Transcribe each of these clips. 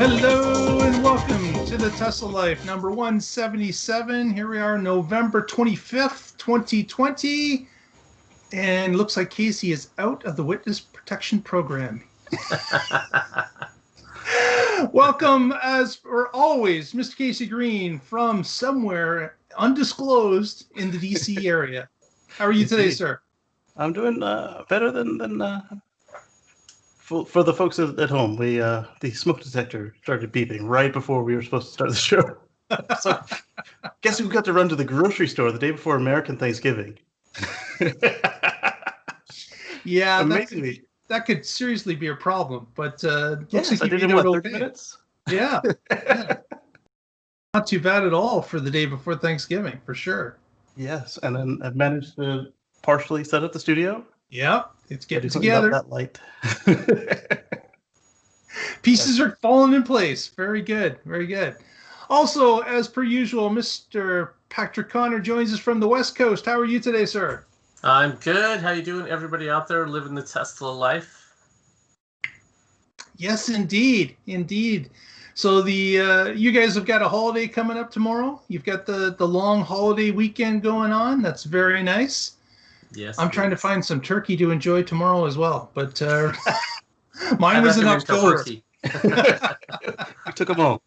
Hello and welcome to the Tesla Life number 177. Here we are, November 25th, 2020. And looks like Casey is out of the witness protection program. Welcome, as always, Mr. Casey Green from somewhere undisclosed in the DC area. How are you today, sir? I'm doing better than for the folks at home. The smoke detector started beeping right before we were supposed to start the show. So, guess we got to run to the grocery store the day before American Thanksgiving. Yeah, amazingly, that could seriously be a problem. But looks like I did in what, 30 minutes? Yeah. Not too bad at all for the day before Thanksgiving, for sure. Yes, and then I've managed to partially set up the studio. Yep, it's getting together. That light. Pieces are falling in place. Very good, very good. Also, as per usual, Mr. Patrick Connor joins us from the West Coast. How are you today, sir? I'm good. How you doing, everybody out there living the Tesla life? Yes, indeed, indeed. So you guys have got a holiday coming up tomorrow. You've got the long holiday weekend going on. That's very nice. Yes. I'm trying to find some turkey to enjoy tomorrow as well, but mine was in October. We took them all.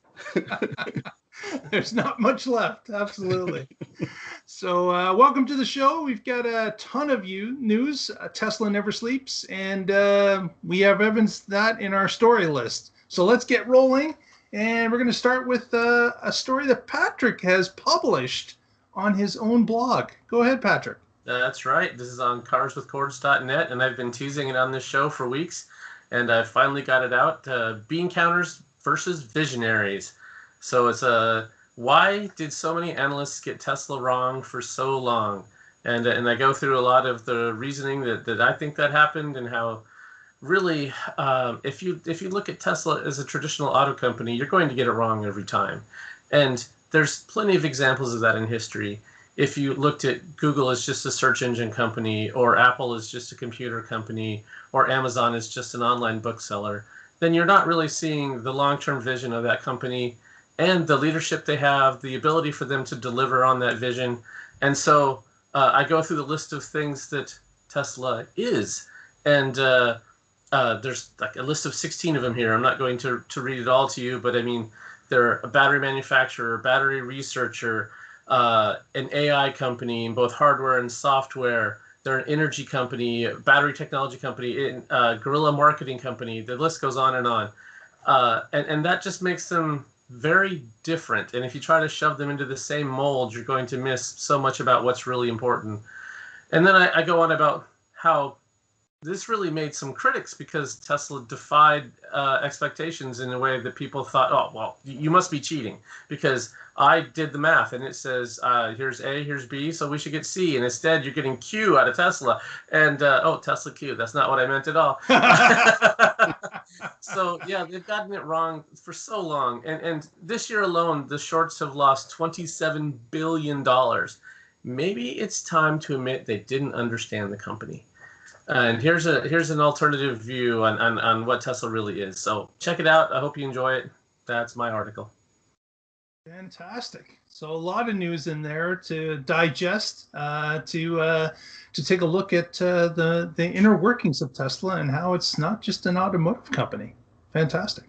There's not much left. Absolutely. So welcome to the show. We've got a ton of news. Tesla never sleeps, and we have evidence that in our story list. So let's get rolling. And we're going to start with a story that Patrick has published on his own blog. Go ahead, Patrick. That's right. This is on carswithcords.net, and I've been teasing it on this show for weeks, and I finally got it out. Bean counters versus Visionaries. So it's why did so many analysts get Tesla wrong for so long? And I go through a lot of the reasoning that I think that happened, and how really, if you look at Tesla as a traditional auto company, you're going to get it wrong every time. And there's plenty of examples of that in history. If you looked at Google as just a search engine company, or Apple as just a computer company, or Amazon as just an online bookseller, then you're not really seeing the long-term vision of that company and the leadership they have, the ability for them to deliver on that vision. And so I go through the list of things that Tesla is. And there's like a list of 16 of them here. I'm not going to read it all to you, but I mean, they're a battery manufacturer, battery researcher, an AI company in both hardware and software. They're an energy company, a battery technology company, guerrilla marketing company. The list goes on and on. And that just makes them very different. And if you try to shove them into the same mold, you're going to miss so much about what's really important. And then I go on about how this really made some critics, because Tesla defied expectations in a way that people thought, oh, well, you must be cheating, because I did the math and it says here's A, here's B, so we should get C. And instead, you're getting Q out of Tesla. And, Tesla Q, that's not what I meant at all. So, yeah, they've gotten it wrong for so long. And this year alone, the shorts have lost $27 billion. Maybe it's time to admit they didn't understand the company. And here's an alternative view on what Tesla really is. So check it out. I hope you enjoy it. That's my article. Fantastic. So a lot of news in there to digest, to take a look at the inner workings of Tesla and how it's not just an automotive company. Fantastic.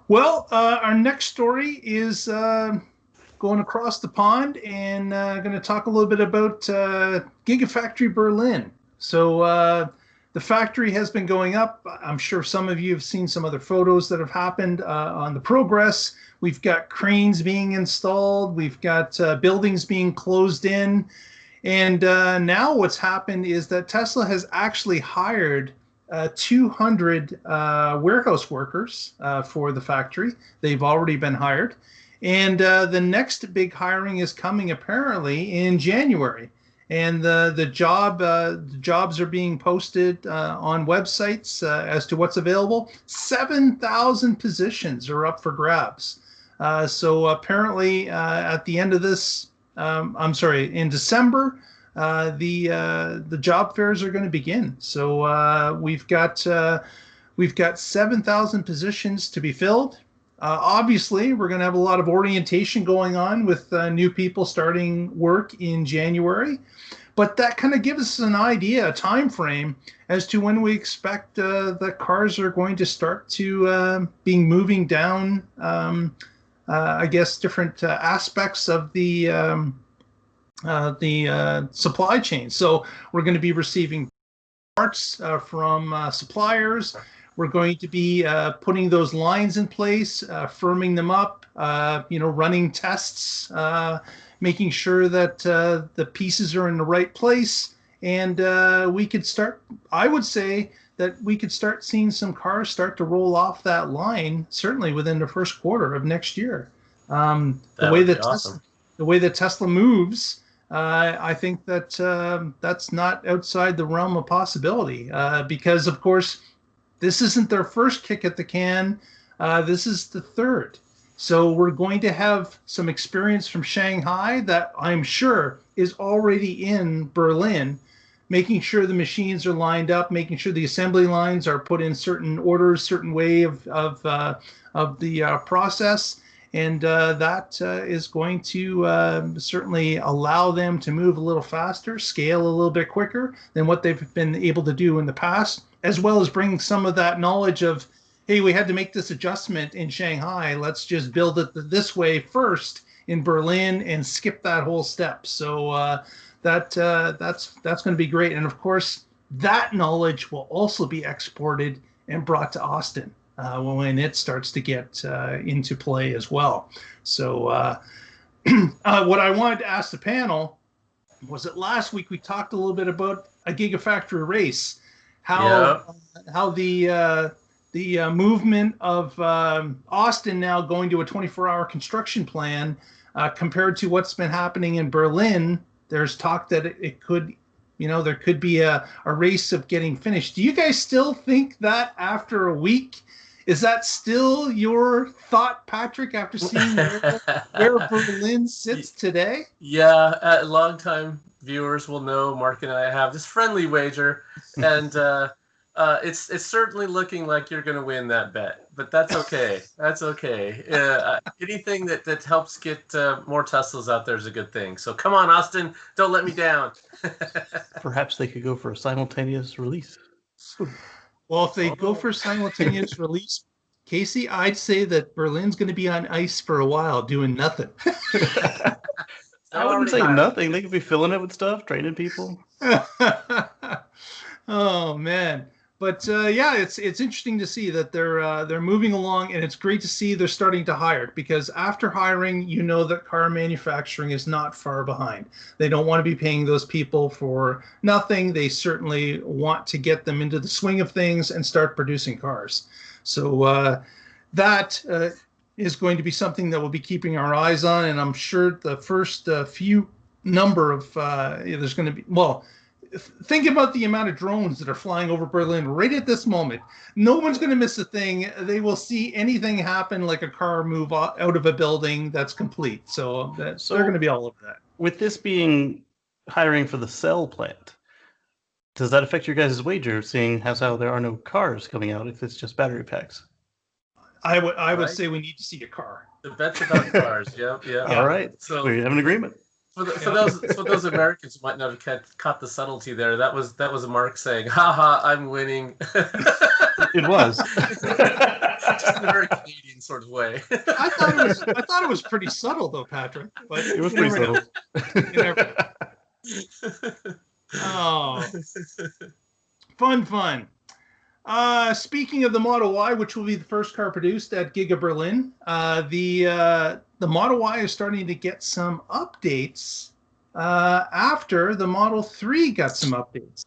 Well, our next story is going across the pond, and going to talk a little bit about Gigafactory Berlin. So the factory has been going up. I'm sure some of you have seen some other photos that have happened on the progress. We've got cranes being installed. We've got buildings being closed in. And now what's happened is that Tesla has actually hired 200 warehouse workers for the factory. They've already been hired. And the next big hiring is coming apparently in January. And the jobs are being posted on websites as to what's available. 7,000 positions are up for grabs. So apparently at the end of this, in December, the job fairs are going to begin. So we've got We've got 7,000 positions to be filled. Obviously, we're going to have a lot of orientation going on with new people starting work in January. But that kind of gives us an idea, a time frame, as to when we expect the cars are going to start to being moving down, I guess, different aspects of the supply chain. So we're going to be receiving parts from suppliers. We're going to be putting those lines in place, firming them up, running tests, making sure that the pieces are in the right place. And we could start, I would say that we could start seeing some cars start to roll off that line, certainly within the first quarter of next year. The way that Tesla moves, I think that that's not outside the realm of possibility because, of course, this isn't their first kick at the can. This is the third. So we're going to have some experience from Shanghai that I'm sure is already in Berlin, making sure the machines are lined up, making sure the assembly lines are put in certain orders, certain way of the process. And that is going to certainly allow them to move a little faster, scale a little bit quicker than what they've been able to do in the past, as well as bring some of that knowledge of, hey, we had to make this adjustment in Shanghai. Let's just build it this way first in Berlin and skip that whole step. So that's going to be great. And of course, that knowledge will also be exported and brought to Austin when it starts to get into play as well. So what I wanted to ask the panel was that last week we talked a little bit about a Gigafactory race, how the movement of Austin now going to a 24-hour construction plan compared to what's been happening in Berlin. There's talk that it could, there could be a race of getting finished. Do you guys still think that after a week? Is that still your thought, Patrick, after seeing where Berlin sits today? Yeah, longtime viewers will know Mark and I have this friendly wager, and it's certainly looking like you're going to win that bet, but that's okay. That's okay. Anything that helps get more Teslas out there is a good thing. So come on, Austin, don't let me down. Perhaps they could go for a simultaneous release. Well, if they go for simultaneous release, Casey, I'd say that Berlin's going to be on ice for a while doing nothing. I wouldn't say nothing. They could be filling it with stuff, training people. Oh, man. But yeah, it's interesting to see that they're moving along, and it's great to see they're starting to hire, because after hiring, that car manufacturing is not far behind. They don't want to be paying those people for nothing. They certainly want to get them into the swing of things and start producing cars. So that is going to be something that we'll be keeping our eyes on, and I'm sure the first few number of there's going to be, well, think about the amount of drones that are flying over Berlin right at this moment. No one's going to miss a thing. They will see anything happen, like a car move out of a building that's complete. So they're going to be all over that. With this being hiring for the cell plant, does that affect your guys' wager, seeing how there are no cars coming out if it's just battery packs? I would say we need to see a car. The bet's about cars. Yeah. All right. So we have an agreement. For those Americans who might not have caught the subtlety there, that was a Mark saying, "Ha, I'm winning." It was. Just in a very Canadian sort of way. I thought it was pretty subtle though, Patrick. But it was pretty subtle. Oh, fun. Speaking of the Model Y, which will be the first car produced at Giga Berlin, the Model Y is starting to get some updates after the Model 3 got some updates.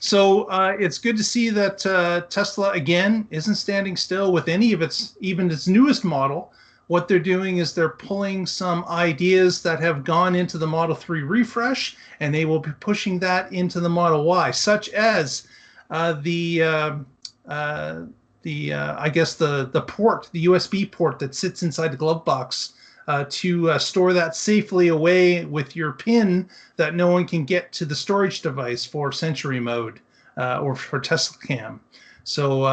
So it's good to see that Tesla, again, isn't standing still with any of even its newest model. What they're doing is they're pulling some ideas that have gone into the Model 3 refresh, and they will be pushing that into the Model Y, such as the port, the USB port that sits inside the glove box to store that safely away with your PIN, that no one can get to the storage device for Sentry mode or for Tesla Cam. So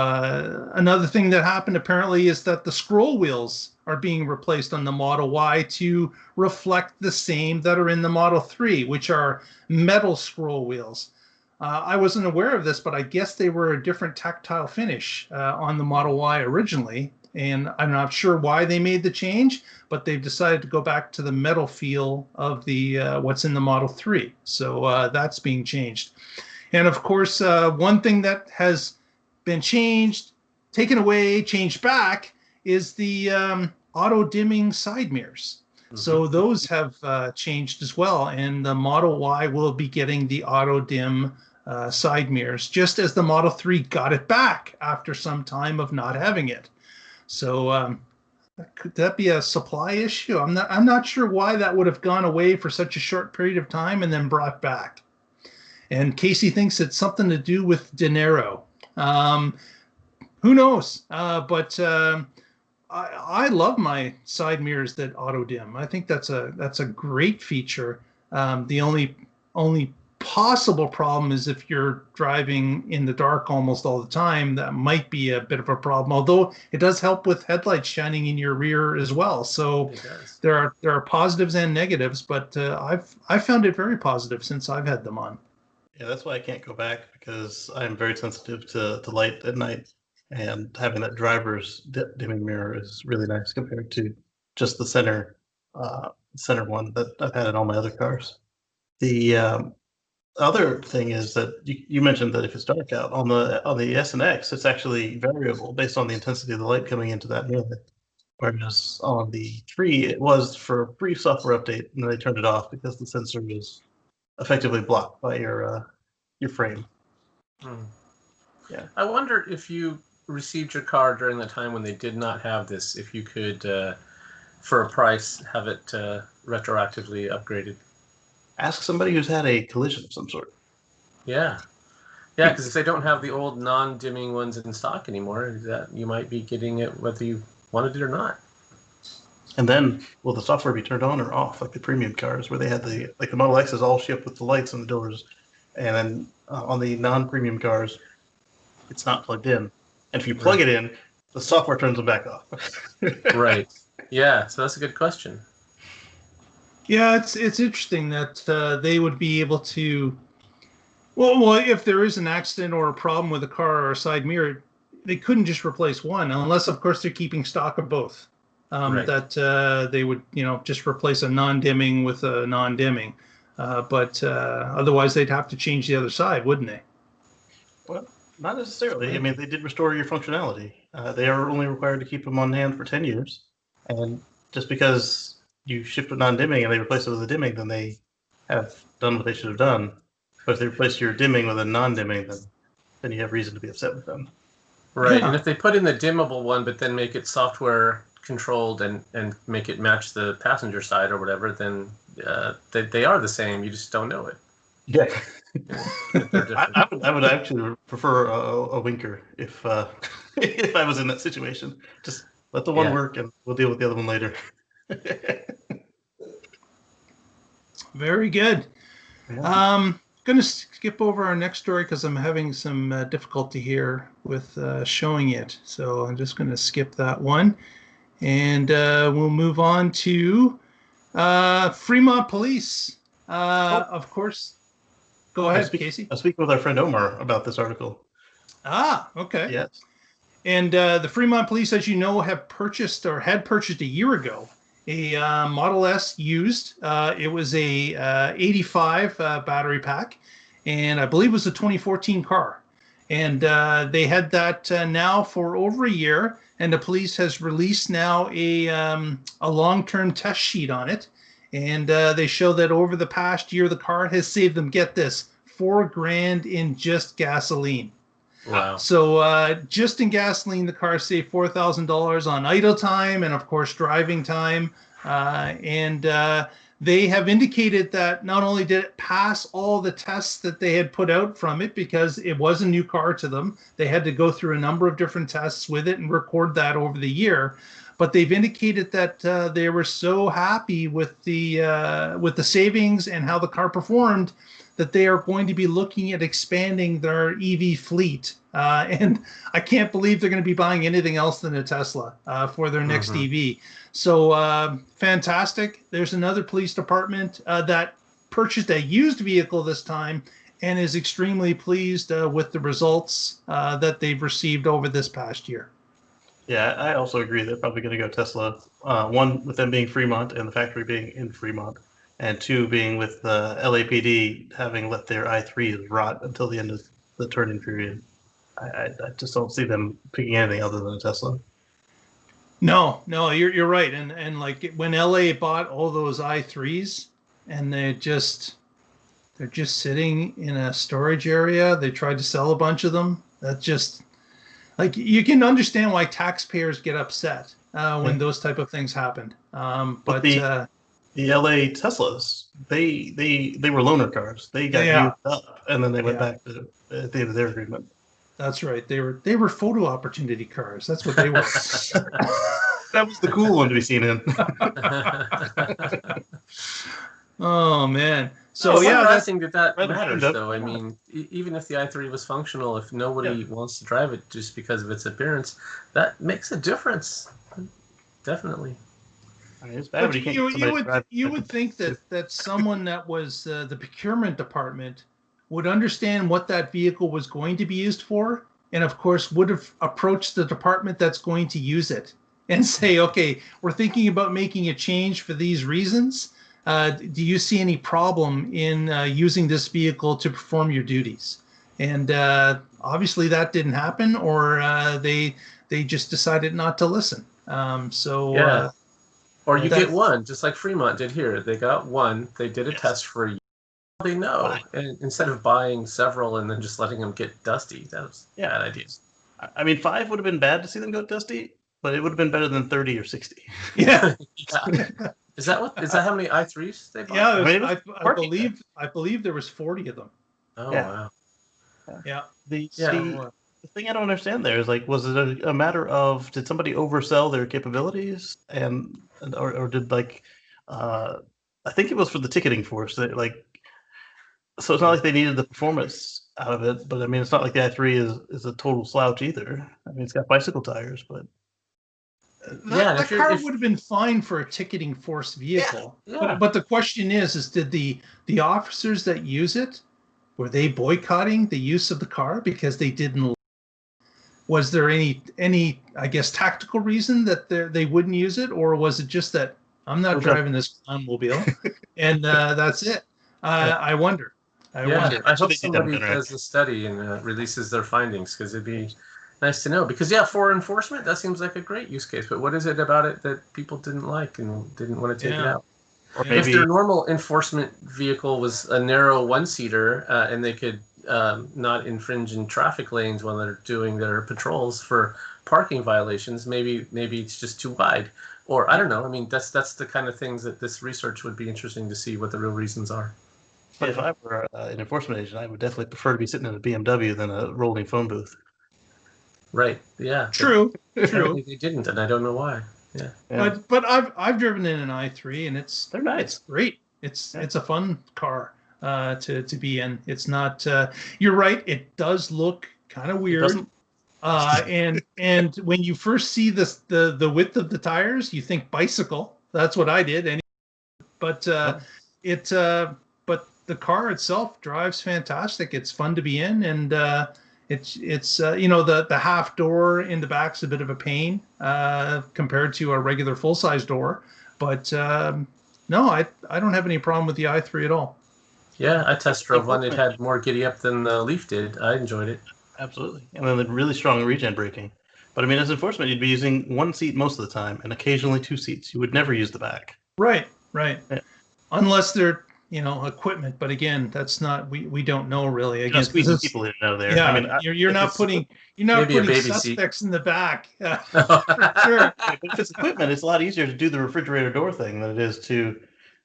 another thing that happened apparently is that the scroll wheels are being replaced on the Model Y to reflect the same that are in the Model 3, which are metal scroll wheels. I wasn't aware of this, but I guess they were a different tactile finish on the Model Y originally. And I'm not sure why they made the change, but they've decided to go back to the metal feel of the what's in the Model 3. So that's being changed. And of course, one thing that has been changed, taken away, changed back is the auto dimming side mirrors. So those have changed as well. And the Model Y will be getting the auto dim side mirrors, just as the Model 3 got it back after some time of not having it. So could that be a supply issue? I'm not sure why that would have gone away for such a short period of time and then brought back. And Casey thinks it's something to do with dinero. Who knows? But I love my side mirrors that auto dim. I think that's a great feature. The only possible problem is if you're driving in the dark almost all the time, that might be a bit of a problem. Although it does help with headlights shining in your rear as well. So there are positives and negatives, but I've found it very positive since I've had them on. Yeah, that's why I can't go back, because I'm very sensitive to light at night, and having that driver's dimming mirror is really nice compared to just the center one that I've had in all my other cars. The other thing is that you mentioned that if it's dark out on the S and X, it's actually variable based on the intensity of the light coming into that mirror. Whereas on the 3, it was for a brief software update, and then they turned it off because the sensor was effectively blocked by your frame. Yeah. I wonder if you received your car during the time when they did not have this, if you could, for a price, have it retroactively upgraded. Ask somebody who's had a collision of some sort. Yeah. Yeah, because if they don't have the old non-dimming ones in stock anymore, that you might be getting it whether you wanted it or not. And then, will the software be turned on or off, like the premium cars, where they had the Model X is all shipped with the lights on the doors, and then on the non-premium cars, it's not plugged in. And if you plug it in, the software turns them back off. Right. Yeah, so that's a good question. Yeah, it's interesting that they would be able to. Well, if there is an accident or a problem with a car or a side mirror, they couldn't just replace one, unless, of course, they're keeping stock of both. That they would, just replace a non-dimming with a non-dimming. But otherwise, they'd have to change the other side, wouldn't they? Well, not necessarily. I mean, they did restore your functionality. They are only required to keep them on hand for 10 years. And just because you shift with non-dimming and they replace it with a dimming, then they have done what they should have done. But if they replace your dimming with a non-dimming, then you have reason to be upset with them. Right, yeah. And if they put in the dimmable one, but then make it software controlled and make it match the passenger side or whatever, then they are the same. You just don't know it. Yeah. I would actually prefer a winker if if I was in that situation. Just let the one work and we'll deal with the other one later. Very good. Yeah. Going to skip over our next story because I'm having some difficulty here with showing it. So I'm just going to skip that one. And we'll move on to Fremont Police. Of course. Go ahead, Casey. I was speaking with our friend Omar about this article. Ah, okay. Yes. And the Fremont Police, as you know, had purchased a year ago a Model S used. It was a 85 battery pack, and I believe it was a 2014 car. And they had that now for over a year, and the police has released now a long-term test sheet on it. And they show that over the past year, the car has saved them, get this, $4,000 in just gasoline. Wow. So just in gasoline, the car saved $4,000 on idle time and, of course, driving time. And they have indicated that not only did it pass all the tests that they had put out from it, because it was a new car to them, they had to go through a number of different tests with it and record that over the year. But they've indicated that they were so happy with the savings and how the car performed that they are going to be looking at expanding their EV fleet And I can't believe they're going to be buying anything else than a Tesla for their next EV. So fantastic. There's another police department that purchased a used vehicle this time and is extremely pleased with the results that they've received over this past year. Yeah, I also agree they're probably going to go Tesla. One, with them being Fremont and the factory being in Fremont, and two, being with the LAPD having let their i3s rot until the end of the turn-in period. I just don't see them picking anything other than a Tesla. No, you're right. And like when LA bought all those i3s, and they're just sitting in a storage area. They tried to sell a bunch of them. That's just like, you can understand why taxpayers get upset when those type of things happened. But the LA Teslas, they were loaner cars. They got used up, and then they went back to at the end of their agreement. That's right. They were photo opportunity cars. That's what they were. That was the cool one to be seen in. Oh man. So it's yeah, interesting that matters, though. I mean, even if the i3 was functional, if nobody wants to drive it just because of its appearance, that makes a difference. Definitely. I mean, it's bad, but you would think that someone that was the procurement department would understand what that vehicle was going to be used for, and of course would have approached the department that's going to use it and say, okay, we're thinking about making a change for these reasons. Do you see any problem in using this vehicle to perform your duties? And obviously that didn't happen, or they just decided not to listen. Or you get one, just like Fremont did here. They got one. They did a test for a year. They know, and instead of buying several and then just letting them get dusty, that was a bad idea. I mean, 5 would have been bad to see them go dusty, but it would have been better than 30 or 60. Yeah. Is that how many i3s they bought? Yeah, I believe there was 40 of them. Oh wow. Yeah. The thing I don't understand there is, like, was it a matter of, did somebody oversell their capabilities, or did, like, I think it was for the ticketing force that, like, so it's not like they needed the performance out of it, but I mean, it's not like the i3 is a total slouch either. I mean, it's got bicycle tires, but that car would have been fine for a ticketing force vehicle. Yeah. But the question is did the officers that use it, were they boycotting the use of the car because they didn't? Was there any I guess tactical reason that they wouldn't use it, or was it just that I'm not driving this automobile and that's it? I wonder. I wonder. I hope somebody does a study and releases their findings, because it'd be nice to know. Because for enforcement, that seems like a great use case. But what is it about it that people didn't like and didn't want to take it out? Or maybe if their normal enforcement vehicle was a narrow one-seater and they could not infringe in traffic lanes when they're doing their patrols for parking violations, maybe it's just too wide. Or I don't know. I mean, that's the kind of things that this research would be interesting to see what the real reasons are. But if I were an enforcement agent, I would definitely prefer to be sitting in a BMW than a rolling phone booth. Right. Yeah. True. They didn't, and I don't know why. Yeah. But I've driven in an i3, and they're nice. It's great. It's a fun car to be in. It's not. You're right. It does look kind of weird. And when you first see the width of the tires, you think bicycle. That's what I did. But the car itself drives fantastic. It's fun to be in, and it's the half door in the back's a bit of a pain compared to a regular full size door. But no, I don't have any problem with the i3 at all. Yeah, I test drove one. It had more giddy up than the Leaf did. I enjoyed it. Absolutely, and then really strong regen braking. But I mean, as enforcement, you'd be using one seat most of the time, and occasionally 2 seats. You would never use the back. Right. Yeah. Unless they're equipment, but again, that's not, we don't know really. Again, squeezing people in and out of there. Yeah, I mean, you're not putting suspects in the back. For sure. But if it's equipment, it's a lot easier to do the refrigerator door thing than it is to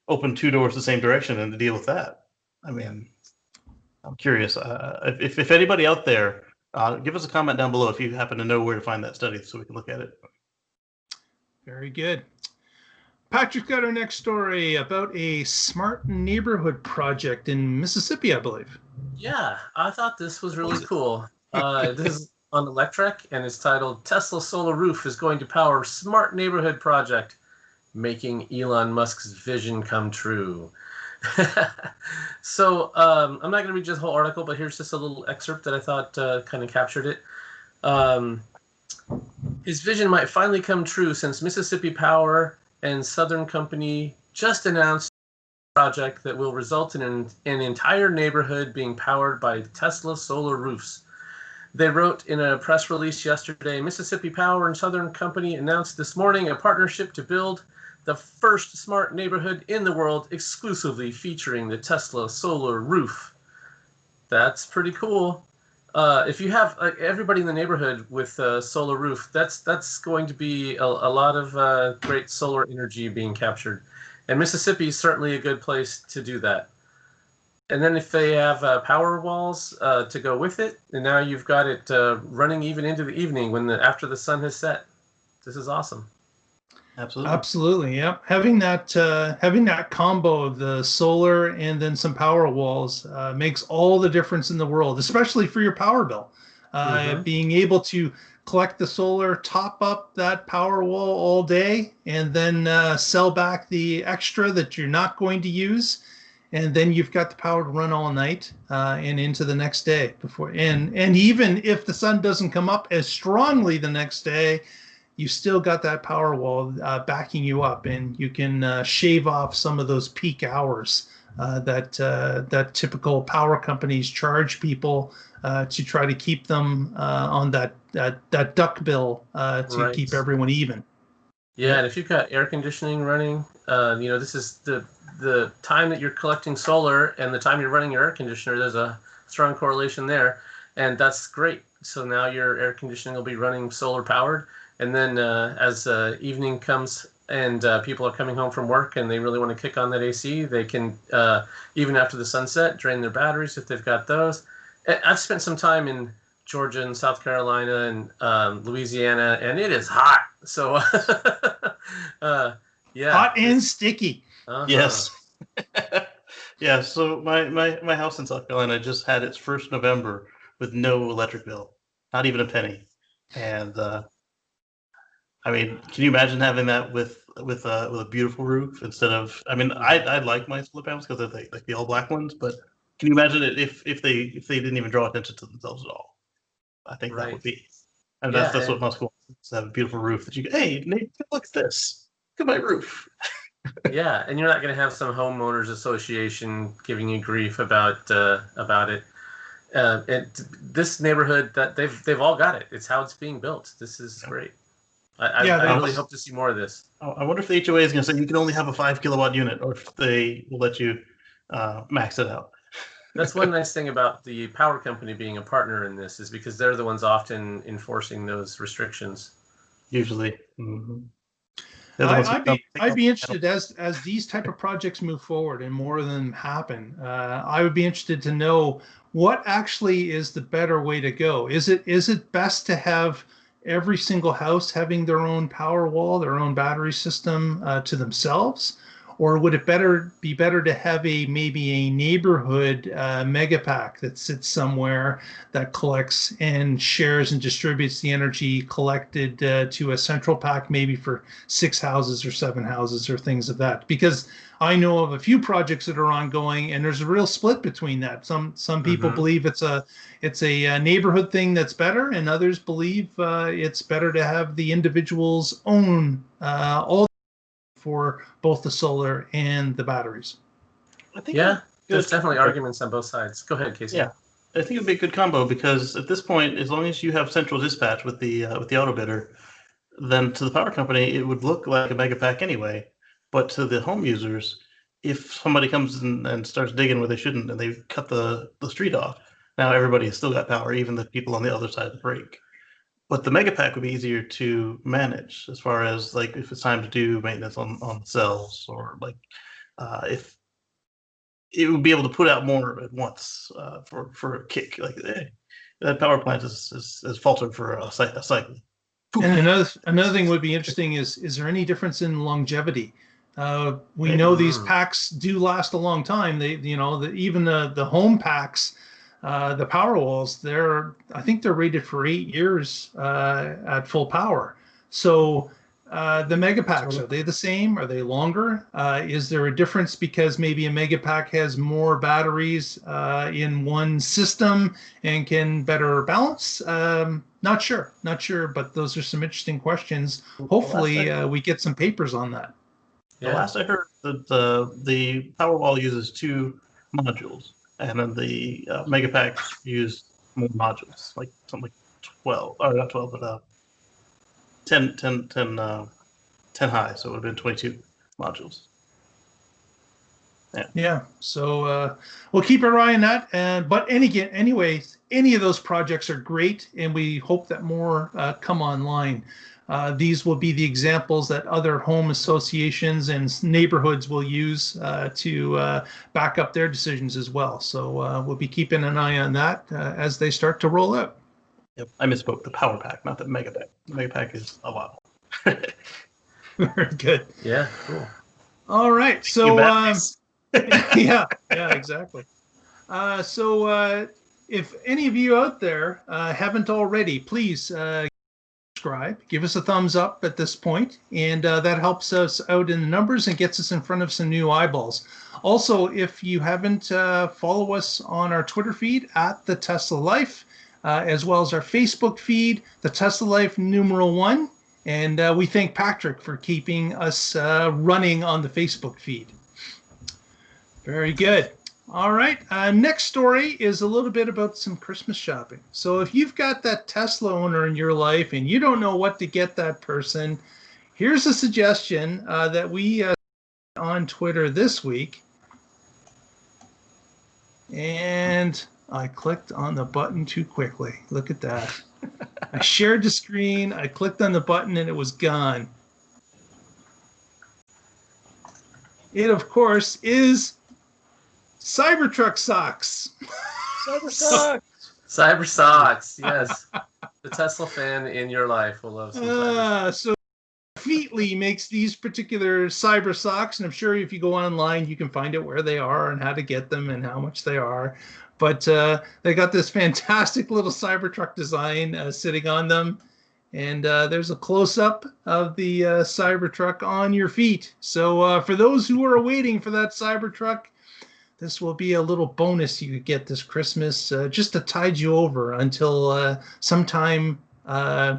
open 2 doors the same direction and to deal with that. I mean, I'm curious. If anybody out there, give us a comment down below if you happen to know where to find that study so we can look at it. Very good. Patrick's got our next story about a smart neighborhood project in Mississippi, I believe. Yeah, I thought this was really cool. This is on Electrek, and it's titled "Tesla Solar Roof is Going to Power Smart Neighborhood Project, Making Elon Musk's Vision Come True." So I'm not going to read just the whole article, but here's just a little excerpt that I thought kind of captured it. His vision might finally come true since Mississippi Power and Southern Company just announced a project that will result in an entire neighborhood being powered by Tesla solar roofs. They wrote in a press release yesterday, Mississippi Power and Southern Company announced this morning a partnership to build the first smart neighborhood in the world exclusively featuring the Tesla solar roof. That's pretty cool. If you have everybody in the neighborhood with a solar roof, that's going to be a lot of great solar energy being captured. And Mississippi is certainly a good place to do that. And then if they have power walls to go with it, and now you've got it running even into the evening after the sun has set. This is awesome. Absolutely, yeah. Having that combo of the solar and then some power walls makes all the difference in the world, especially for your power bill. Being able to collect the solar, top up that power wall all day, and then sell back the extra that you're not going to use, and then you've got the power to run all night and into the next day before. And even if the sun doesn't come up as strongly the next day, you still got that power wall backing you up, and you can shave off some of those peak hours that typical power companies charge people to try to keep them on that duck bill to keep everyone even. Yeah, and if you've got air conditioning running, this is the time that you're collecting solar and the time you're running your air conditioner. There's a strong correlation there, and that's great. So now your air conditioning will be running solar powered. And then as evening comes and people are coming home from work and they really want to kick on that AC, they can, even after the sunset, drain their batteries if they've got those. I've spent some time in Georgia and South Carolina and Louisiana, and it is hot. So, yeah. Hot and sticky. Yes. Yeah, so my house in South Carolina just had its first November with no electric bill, not even a penny. And I mean, can you imagine having that with a beautiful roof instead of? I mean, I like my solar panels because they're like the all black ones, but can you imagine it if they didn't even draw attention to themselves at all? I think that would be. And that's what Musk wants, to have a beautiful roof that you go, hey, Nate, look at this. Look at my roof. Yeah, and you're not going to have some homeowners association giving you grief about it. This neighborhood, that they've all got it. It's how it's being built. This is great. I really hope to see more of this. I wonder if the HOA is going to say you can only have a 5 kilowatt unit, or if they will let you max it out. That's one nice thing about the power company being a partner in this, is because they're the ones often enforcing those restrictions. Usually. Mm-hmm. I'd be interested as these type of projects move forward and more of them happen. I would be interested to know what actually is the better way to go. Is it best to have every single house having their own power wall, their own battery system to themselves? Or would it be better to have maybe a neighborhood mega pack that sits somewhere that collects and shares and distributes the energy collected to a central pack, maybe for 6 houses or 7 houses or things of that? Because I know of a few projects that are ongoing, and there's a real split between that. Some people believe it's a neighborhood thing that's better, and others believe it's better to have the individual's own all for both the solar and the batteries. I think there's definitely arguments on both sides. Go ahead, Casey. Yeah, I think it'd be a good combo, because at this point, as long as you have central dispatch with the auto bidder, then to the power company it would look like a mega pack anyway. But to the home users, if somebody comes and starts digging where they shouldn't and they cut the street off, now everybody has still got power, even the people on the other side of the break. But the mega pack would be easier to manage as far as like if it's time to do maintenance on cells, or like if it would be able to put out more at once for a kick. Like that power plant is faltered for a cycle. And another thing would be interesting is there any difference in longevity? We know these packs do last a long time. They even the home packs The Powerwalls, I think they're rated for 8 years at full power. So the Megapacks, are they the same? Are they longer? Is there a difference because maybe a Megapack has more batteries in one system and can better balance? Not sure, but those are some interesting questions. Hopefully, we get some papers on that. The last I heard, the Powerwall uses 2 modules, and then the Megapack used more modules, like something like 12, or not 12, but 10 high, so it would have been 22 modules. Yeah. So we'll keep our eye on that. But anyways, any of those projects are great, and we hope that more come online. These will be the examples that other home associations and neighborhoods will use to back up their decisions as well. So we'll be keeping an eye on that as they start to roll out. Yep, I misspoke. The Power Pack, not the Megapack. The Megapack is a lot more. Very good. Yeah, cool. All right. So yeah, exactly. So if any of you out there haven't already, please subscribe, give us a thumbs up at this point, and that helps us out in the numbers and gets us in front of some new eyeballs. Also, if you haven't, follow us on our Twitter feed at The Tesla Life, as well as our Facebook feed, The Tesla Life #1. And we thank Patrick for keeping us running on the Facebook feed. Very good. All right. Next story is a little bit about some Christmas shopping. So if you've got that Tesla owner in your life and you don't know what to get that person, here's a suggestion that we on Twitter this week. And I clicked on the button too quickly. Look at that. I shared the screen, I clicked on the button, and it was gone. It, of course, is CyberTrucks Socks. Cyber Socks, yes. The Tesla fan in your life will love some Cyber. So Feetly makes these particular Cyber Socks, and I'm sure if you go online, you can find out where they are and how to get them and how much they are. But they got this fantastic little Cybertruck design sitting on them. And there's a close-up of the Cybertruck on your feet. So for those who are waiting for that Cybertruck, this will be a little bonus you could get this Christmas just to tide you over until sometime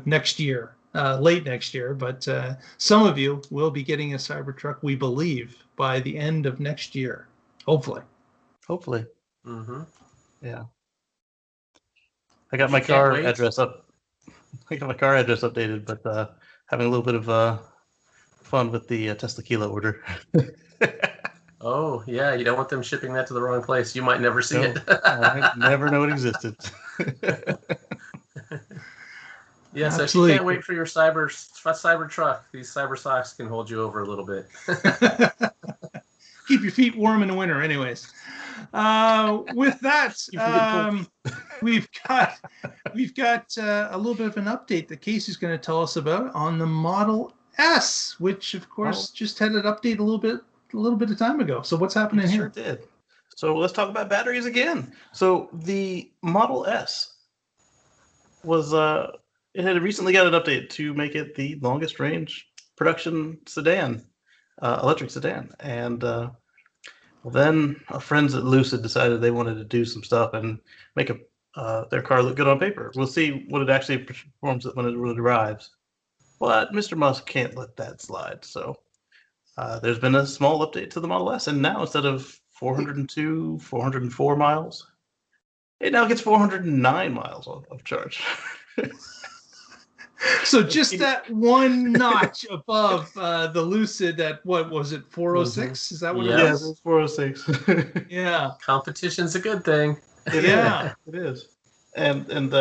next year, late next year. But some of you will be getting a Cybertruck, we believe, by the end of next year. Hopefully. Hopefully. Mm-hmm. Yeah. I got my car address up. I got my car address updated, but having a little bit of fun with the Tesla Kilo order. Oh, yeah. You don't want them shipping that to the wrong place. You might never see it. I never know it existed. Yeah, so if you can't wait for your cyber truck, these Cyber Socks can hold you over a little bit. Keep your feet warm in the winter, anyways. With that, we've got a little bit of an update that Casey's going to tell us about on the Model S, which of course just had an update a little bit of time ago. So what's happening here? Sure did. So let's talk about batteries again. So the Model S was it had recently got an update to make it the longest range production sedan, electric sedan, and then our friends at Lucid decided they wanted to do some stuff and make their car look good on paper. We'll see what it actually performs when it really arrives. But Mr. Musk can't let that slide. So there's been a small update to the Model S, and now instead of 404 miles, it now gets 409 miles of charge. So just that one notch above the Lucid at, what was it, 406? Mm-hmm. Is that what it was? Yeah, 406. Yeah. Competition's a good thing. It is. And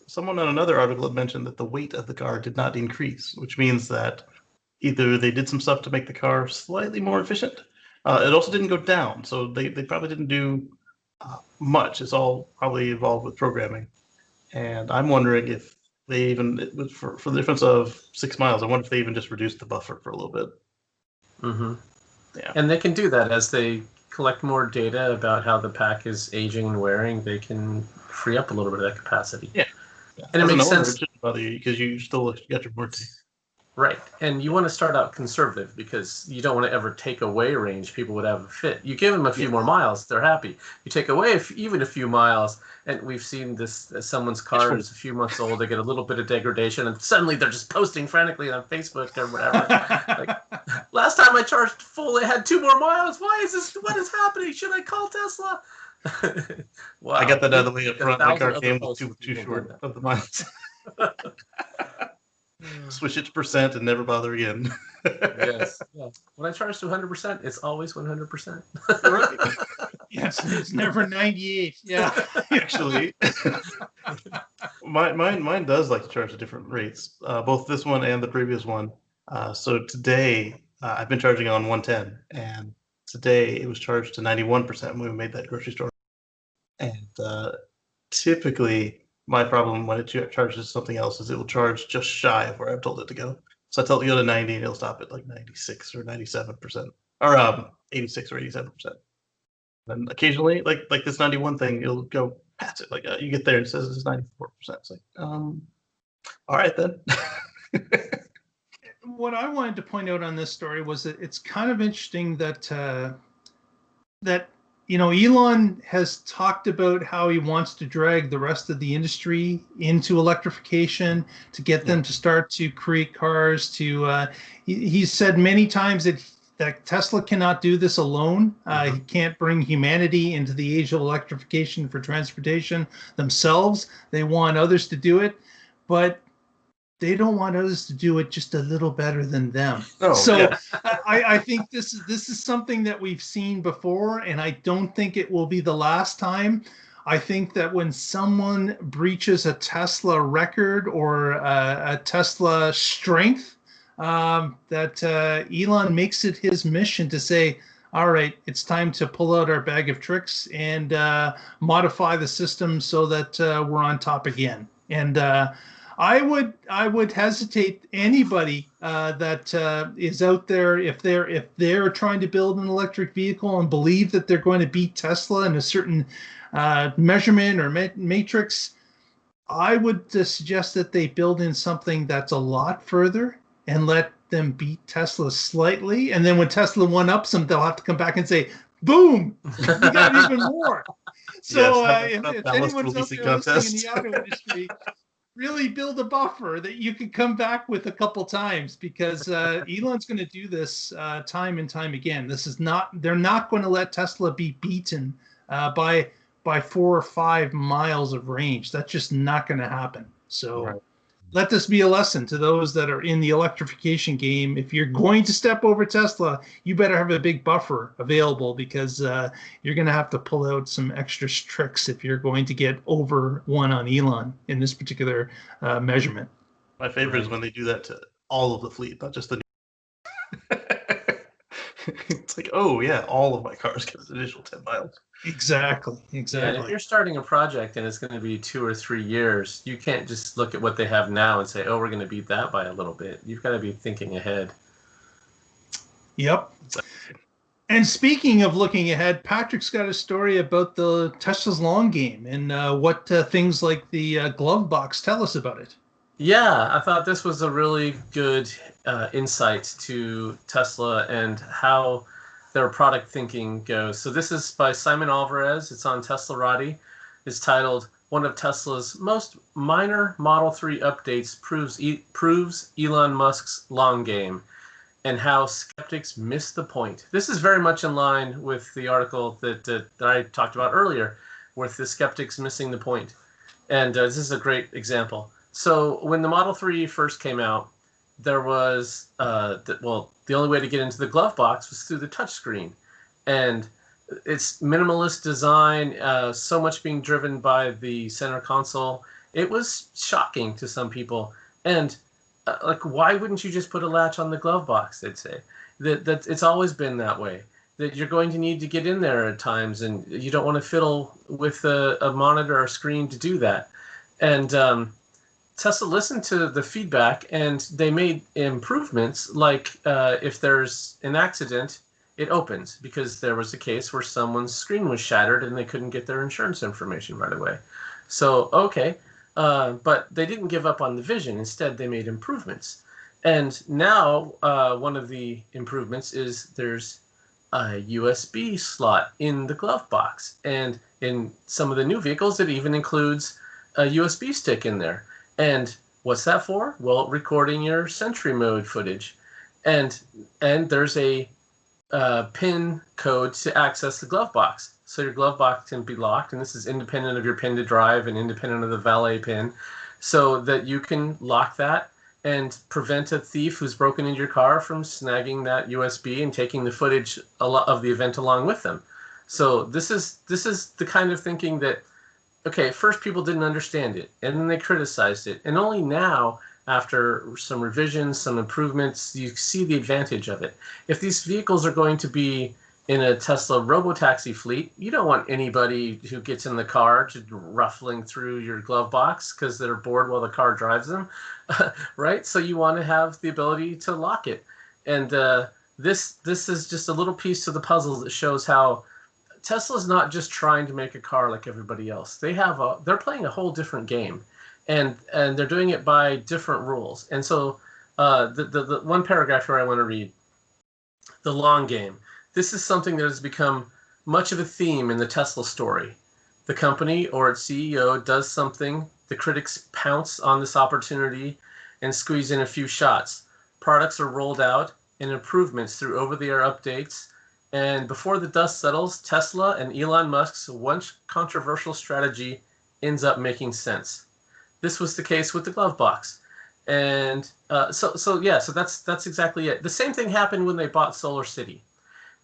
someone on another article had mentioned that the weight of the car did not increase, which means that either they did some stuff to make the car slightly more efficient. It also didn't go down, so they probably didn't do much. It's all probably involved with programming. And I'm wondering if they even, for the difference of 6 miles, I wonder if they even just reduced the buffer for a little bit. Mm-hmm. Yeah. And they can do that as they collect more data about how the pack is aging and wearing, they can free up a little bit of that capacity. Yeah. And it As an makes owner, sense. it shouldn't bother you because you still got your warranty. Right, and you want to start out conservative because you don't want to ever take away range people would have a fit. You give them a few more miles, they're happy. You take away even a few miles, and we've seen this, someone's car is a few months old, they get a little bit of degradation, and suddenly they're just posting frantically on Facebook or whatever. Like, last time I charged full, it had 2 more miles. Why is this? What is happening? Should I call Tesla? Wow. I got that out of the way up front. My car came with too people short did of the miles. Switch it to percent and never bother again. Yes. Yeah. When I charge to 100%, it's always 100%. Right. Yes, it's never 98. Yeah. Actually, mine does like to charge at different rates. Both this one and the previous one. So today I've been charging on 110, and today it was charged to 91% when we made that grocery store. And typically, my problem when it charges something else is it will charge just shy of where I've told it to go. So I tell it to go to 90, and it'll stop at like 96 or 97%, or 86 or 87%. And occasionally, like this 91 thing, it'll go past it. Like you get there and it says it's 94%. It's like, all right then. What I wanted to point out on this story was that it's kind of interesting that Elon has talked about how he wants to drag the rest of the industry into electrification to get them to start to create cars. He's said many times that Tesla cannot do this alone. He can't bring humanity into the age of electrification for transportation themselves. They want others to do it, but they don't want others to do it just a little better than them. I think this is something that we've seen before, and I don't think it will be the last time. I think that when someone breaches a Tesla record or a Tesla strength, that Elon makes it his mission to say, all right, it's time to pull out our bag of tricks and modify the system so that we're on top again. And I would hesitate anybody that is out there if they're trying to build an electric vehicle and believe that they're going to beat Tesla in a certain measurement or matrix. I would suggest that they build in something that's a lot further and let them beat Tesla slightly. And then when Tesla one-ups them, they'll have to come back and say, boom, you got even more. So if anyone's out there listening in the auto industry, really build a buffer that you can come back with a couple times, because Elon's going to do this time and time again. They're not going to let Tesla be beaten by 4 or 5 miles of range. That's just not going to happen. So let this be a lesson to those that are in the electrification game. If you're going to step over Tesla, you better have a big buffer available, because you're going to have to pull out some extra tricks if you're going to get over one on Elon in this particular measurement. My favorite is when they do that to all of the fleet, not just the new. It's like, oh yeah, all of my cars get an additional 10 miles. Exactly. Yeah, and if you're starting a project and it's going to be 2 or 3 years, you can't just look at what they have now and say, oh, we're going to beat that by a little bit. You've got to be thinking ahead. Yep. And speaking of looking ahead, Patrick's got a story about the Tesla's long game and what things like the glove box tell us about it. Yeah, I thought this was a really good insight to Tesla and how their product thinking goes. So this is by Simon Alvarez. It's on Teslarati. It's titled, "One of Tesla's Most Minor Model 3 Updates Proves Elon Musk's Long Game, and How Skeptics Miss the Point." This is very much in line with the article that I talked about earlier, with the skeptics missing the point. And this is a great example. So when the Model 3 first came out, there was, the only way to get into the glove box was through the touchscreen. And its minimalist design, so much being driven by the center console, it was shocking to some people. And why wouldn't you just put a latch on the glove box, they'd say. That it's always been that way. That you're going to need to get in there at times, and you don't want to fiddle with a monitor or screen to do that. And Tesla listened to the feedback, and they made improvements, like if there's an accident it opens, because there was a case where someone's screen was shattered and they couldn't get their insurance information right away. So, okay, but they didn't give up on the vision. Instead, they made improvements. And now one of the improvements is there's a USB slot in the glove box. And in some of the new vehicles, it even includes a USB stick in there. And what's that for? Well, recording your Sentry mode footage. And there's a PIN code to access the glove box. So your glove box can be locked, and this is independent of your PIN to drive and independent of the valet PIN, so that you can lock that and prevent a thief who's broken into your car from snagging that USB and taking the footage of the event along with them. So this is the kind of thinking that, okay, at first people didn't understand it, and then they criticized it, and only now, after some revisions, some improvements, you see the advantage of it. If these vehicles are going to be in a Tesla robotaxi fleet, you don't want anybody who gets in the car to ruffling through your glove box because they're bored while the car drives them, right? So you want to have the ability to lock it. And this is just a little piece to the puzzle that shows how Tesla's not just trying to make a car like everybody else. They're playing a whole different game, and they're doing it by different rules. And so the one paragraph here I want to read, the long game. This is something that has become much of a theme in the Tesla story. The company or its CEO does something, the critics pounce on this opportunity and squeeze in a few shots. Products are rolled out and improvements through over-the-air updates. And before the dust settles, Tesla and Elon Musk's once controversial strategy ends up making sense. This was the case with the glove box. And so that's exactly it. The same thing happened when they bought Solar City.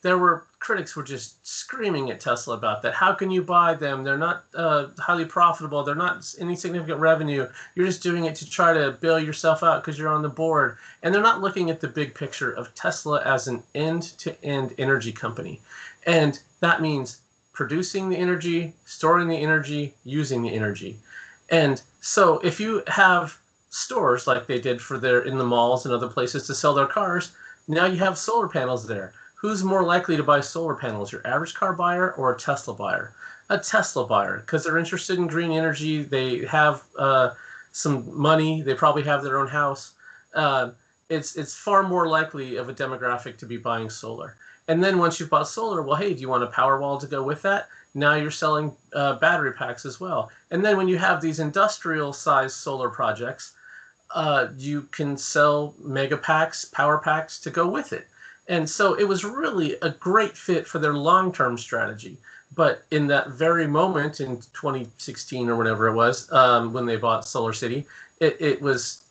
There were critics were just screaming at Tesla about that. How can you buy them? They're not highly profitable. They're not any significant revenue. You're just doing it to try to bail yourself out because you're on the board. And they're not looking at the big picture of Tesla as an end-to-end energy company. And that means producing the energy, storing the energy, using the energy. And so if you have stores like they did in the malls and other places to sell their cars, now you have solar panels there. Who's more likely to buy solar panels, your average car buyer or a Tesla buyer? A Tesla buyer, because they're interested in green energy. They have some money. They probably have their own house. It's far more likely of a demographic to be buying solar. And then once you've bought solar, well, hey, do you want a Powerwall to go with that? Now you're selling battery packs as well. And then when you have these industrial-sized solar projects, you can sell mega packs, power packs to go with it. And so it was really a great fit for their long-term strategy. But in that very moment in 2016 or whatever it was, when they bought Solar City, it was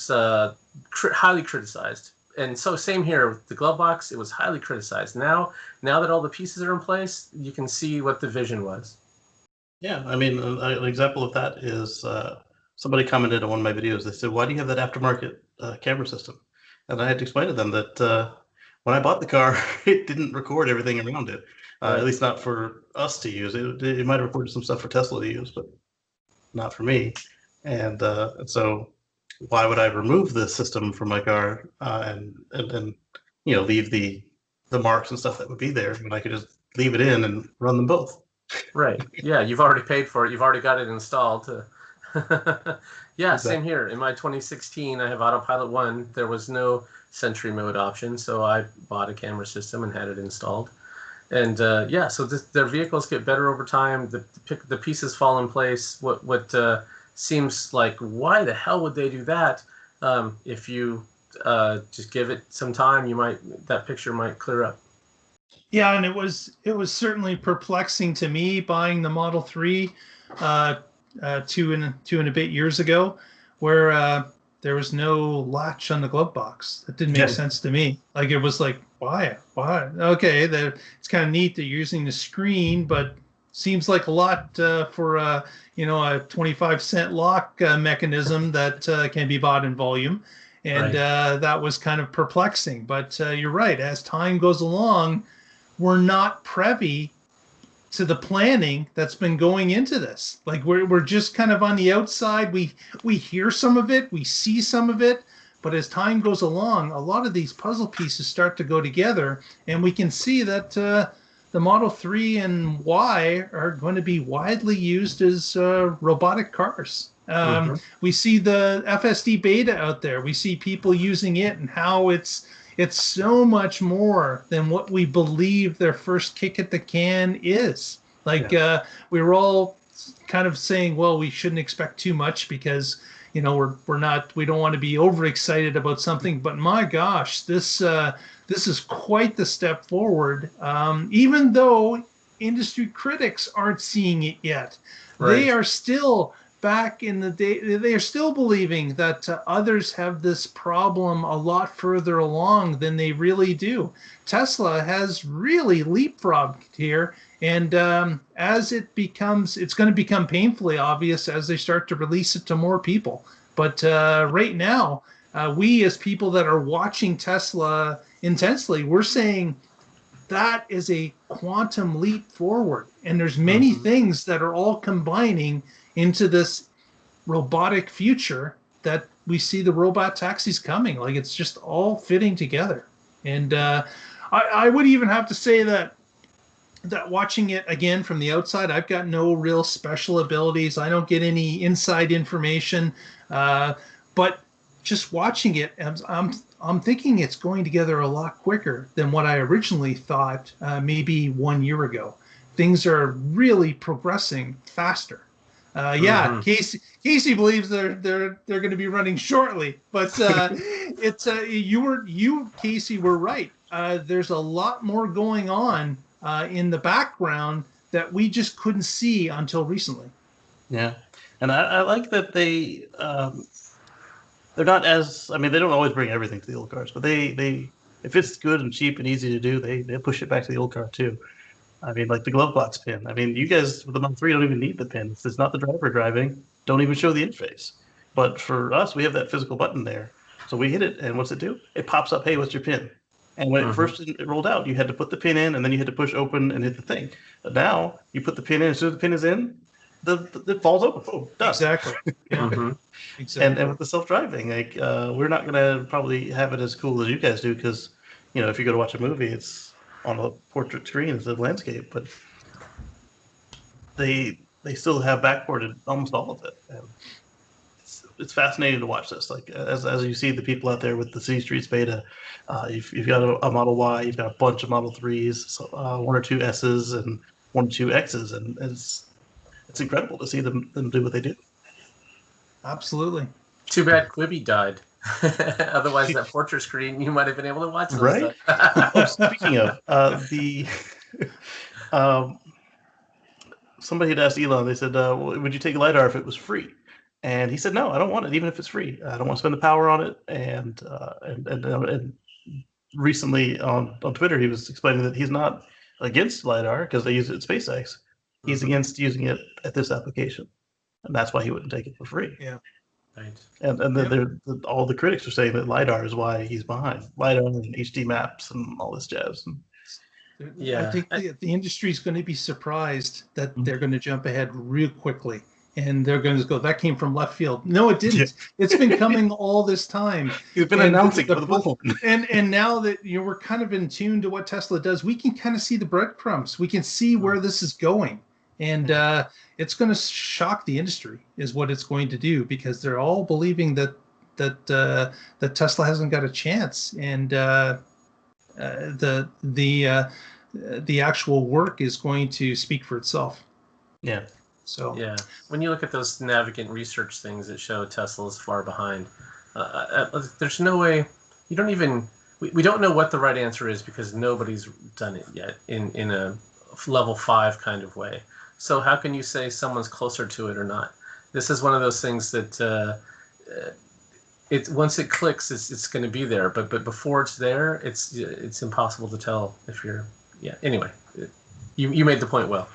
highly criticized. And so same here with the glove box, it was highly criticized. Now that all the pieces are in place, you can see what the vision was. Yeah, I mean, an example of that is somebody commented on one of my videos. They said, "Why do you have that aftermarket camera system?" And I had to explain to them that when I bought the car, it didn't record everything around it, at least not for us to use. It might have recorded some stuff for Tesla to use, but not for me. And so why would I remove the system from my car and leave the marks and stuff that would be there when I could just leave it in and run them both? Right. Yeah, you've already paid for it. You've already got it installed. Yeah, exactly. Same here. In my 2016, I have Autopilot 1. There was no Sentry mode option, so I bought a camera system and had it installed. And so their vehicles get better over time. The pieces fall in place. What seems like, why the hell would they do that? If you just give it some time, that picture might clear up. Yeah, and it was certainly perplexing to me buying the Model 3 two and a bit years ago, where there was no latch on the glove box. That didn't make sense to me. Like, it was like, why? Okay, it's kind of neat that you're using the screen, but seems like a lot for a 25-cent lock mechanism that can be bought in volume. And right. That was kind of perplexing. But you're right. As time goes along, we're not privy to the planning that's been going into this. Like, we're just kind of on the outside. We hear some of it, we see some of it, But as time goes along, a lot of these puzzle pieces start to go together, and we can see that the Model 3 and Y are going to be widely used as robotic cars. We see the FSD beta out there. We see people using it and how it's so much more than what we believe their first kick at the can is. Like we were all kind of saying, well, we shouldn't expect too much because we don't want to be overexcited about something. But my gosh, this is quite the step forward. Even though industry critics aren't seeing it yet, they are still back in the day. They are still believing that others have this problem a lot further along than they really do. Tesla has really leapfrogged here. And as it's going to become painfully obvious as they start to release it to more people. But right now, we as people that are watching Tesla intensely, we're saying that is a quantum leap forward. And there's many things that are all combining into this robotic future that we see the robot taxis coming. Like, it's just all fitting together. And I would even have to say that watching it again from the outside, I've got no real special abilities. I don't get any inside information, but just watching it, I'm thinking it's going together a lot quicker than what I originally thought. Maybe 1 year ago, things are really progressing faster. Casey believes they're going to be running shortly, but you Casey were right. There's a lot more going on in the background that we just couldn't see until recently. Yeah, and I like that they're not as, I mean, they don't always bring everything to the old cars, but they if it's good and cheap and easy to do, they push it back to the old car too. I mean, like the glove box pin. I mean, you guys with the Model 3 don't even need the pin. If it's not the driver driving, don't even show the interface. But for us, we have that physical button there. So we hit it, and what's it do? It pops up, hey, what's your pin? And when it first rolled out, you had to put the pin in, and then you had to push open and hit the thing. But now, you put the pin in, as soon as the pin is in, it falls open. Boom, done. Exactly. Yeah. Exactly. And with the self-driving, like we're not going to probably have it as cool as you guys do because, if you go to watch a movie, it's on a portrait screen, it's a landscape, but they still have backported almost all of it. And it's fascinating to watch this. Like as you see the people out there with the City Streets beta, you've got a Model Y, you've got a bunch of Model 3s, 1 or 2 S's, and 1 or 2 X's, and it's incredible to see them do what they do. Absolutely. Too bad Quibi died. Otherwise, that portrait screen, you might have been able to watch those. Right? Speaking of, somebody had asked Elon, they said, would you take LiDAR if it was free? And he said, no, I don't want it, even if it's free. I don't want to spend the power on it. And recently on Twitter, he was explaining that he's not against LiDAR because they use it at SpaceX. He's against using it at this application. And that's why he wouldn't take it for free. Yeah. Right. And then all the critics are saying that LiDAR is why he's behind. LiDAR and HD maps and all this jazz. Yeah. I think the industry is going to be surprised that they're going to jump ahead real quickly. And they're going to go, that came from left field. No, it didn't. Yeah. It's been coming all this time. He's been announcing for the bullhorn. And now that we're kind of in tune to what Tesla does, we can kind of see the breadcrumbs. We can see where this is going. And it's going to shock the industry, is what it's going to do, because they're all believing that Tesla hasn't got a chance, and the actual work is going to speak for itself. Yeah. So yeah, when you look at those Navigant research things that show Tesla's far behind, there's no way. You don't even. We don't know what the right answer is because nobody's done it yet in a level 5 kind of way. So how can you say someone's closer to it or not? This is one of those things that once it clicks, it's going to be there. But before it's there, it's impossible to tell if you're. Yeah. Anyway, you made the point well.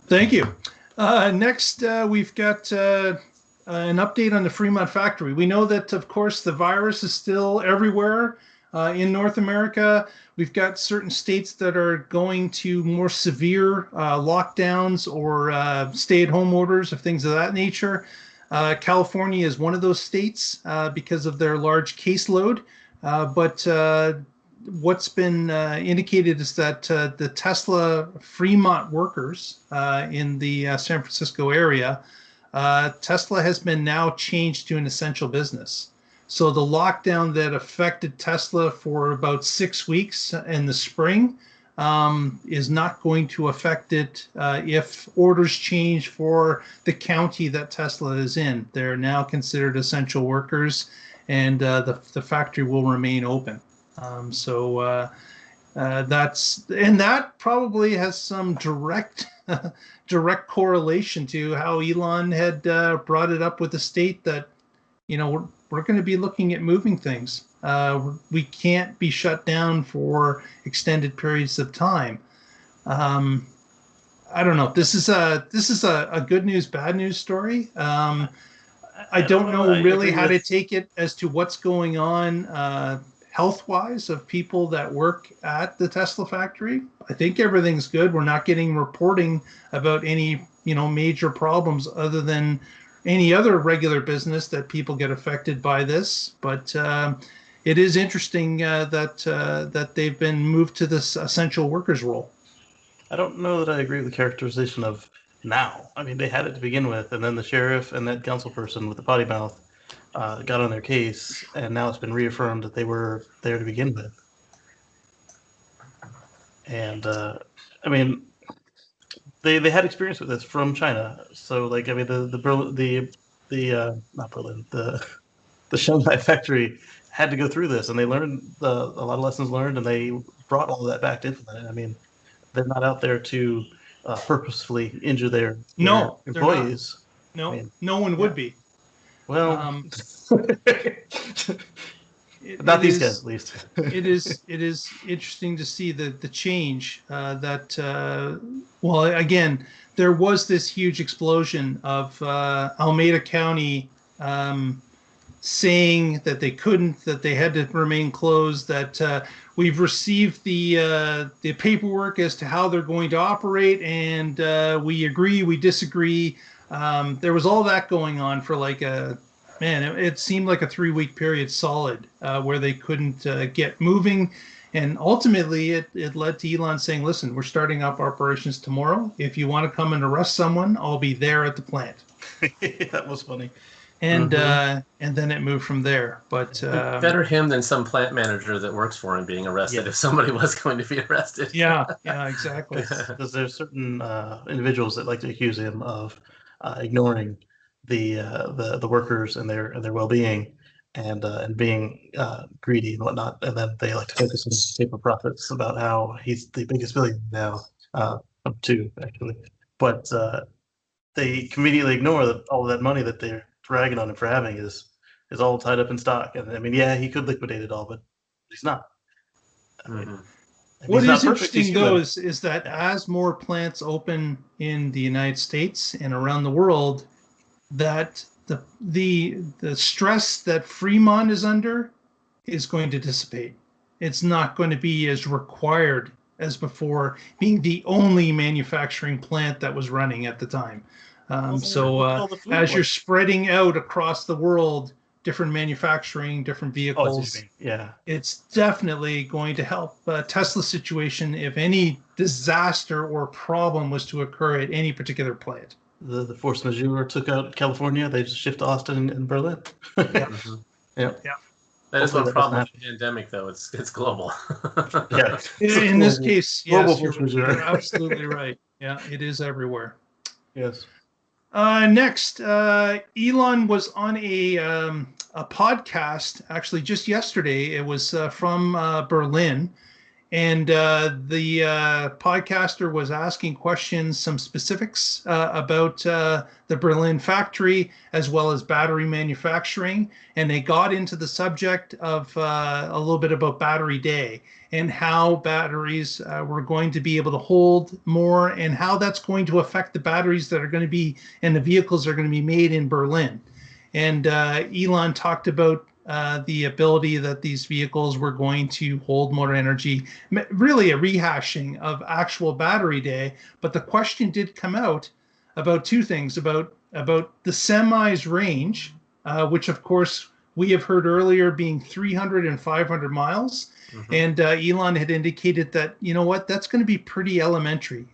Thank you. Next, we've got an update on the Fremont factory. We know that, of course, the virus is still everywhere in North America. We've got certain states that are going to more severe lockdowns or stay-at-home orders of things of that nature. California is one of those states because of their large caseload. But what's been indicated is that the Tesla Fremont workers in the San Francisco area, Tesla has been now changed to an essential business. So the lockdown that affected Tesla for about 6 weeks in the spring is not going to affect it if orders change for the county that Tesla is in. They're now considered essential workers, and the factory will remain open. That probably has some direct correlation to how Elon had brought it up with the state that, we're going to be looking at moving things. We can't be shut down for extended periods of time. I don't know. This is a good news, bad news story. I don't know really how to take it as to what's going on health-wise of people that work at the Tesla factory. I think everything's good. We're not getting reporting about any, major problems other than any other regular business that people get affected by this. But it is interesting that they've been moved to this essential workers role. I don't know that I agree with the characterization of now. I mean, they had it to begin with, and then the sheriff and that council person with the potty mouth got on their case, and now it's been reaffirmed that they were there to begin with. And I mean, they had experience with this from China. So like, I mean, the Shanghai factory had to go through this, and they learned a lot of lessons learned, and they brought all of that back into it. I mean, they're not out there to purposefully injure their employees. No, I mean, no one would be. Well, not these guys, at least. it is interesting to see the change well, again, there was this huge explosion of Alameda County saying that they had to remain closed, that we've received the paperwork as to how they're going to operate, and we agree, we disagree. There was all that going on for it seemed like a 3-week period solid where they couldn't get moving. And ultimately, it led to Elon saying, listen, we're starting up operations tomorrow. If you want to come and arrest someone, I'll be there at the plant. That was funny. And then it moved from there. But better him than some plant manager that works for him being arrested if somebody was going to be arrested. Yeah, exactly. Because there's certain individuals that like to accuse him of ignoring the workers and their well-being and being greedy and whatnot, and then they like to focus on paper profits about how he's the biggest billionaire now, up to actually, but they conveniently ignore that all of that money that they're dragging on him for having is all tied up in stock. And I mean, yeah, he could liquidate it all, but he's not. I mean, what is interesting though is that as more plants open in the United States and around the world, that the stress that Fremont is under is going to dissipate. It's not going to be as required as before, being the only manufacturing plant that was running at the time. As you're spreading out across the world, different manufacturing, different vehicles, it's definitely going to help Tesla's situation if any disaster or problem was to occur at any particular plant. The force majeure took out California. They just shift to Austin and Berlin. Yeah. Yeah. That is one problem with the pandemic, though. It's global. Yeah. In this case, yes, you're absolutely right. Yeah, it is everywhere. Yes. Next, Elon was on a podcast actually just yesterday. It was from Berlin. And the podcaster was asking questions, some specifics about the Berlin factory, as well as battery manufacturing. And they got into the subject of a little bit about Battery Day and how batteries were going to be able to hold more and how that's going to affect the batteries that are going to be and the vehicles that are going to be made in Berlin. And Elon talked about the ability that these vehicles were going to hold more energy, really a rehashing of actual Battery Day. But the question did come out about two things, about about the semi's range, which of course we have heard earlier being 300 and 500 miles. And Elon had indicated that, you know what, that's going to be pretty elementary.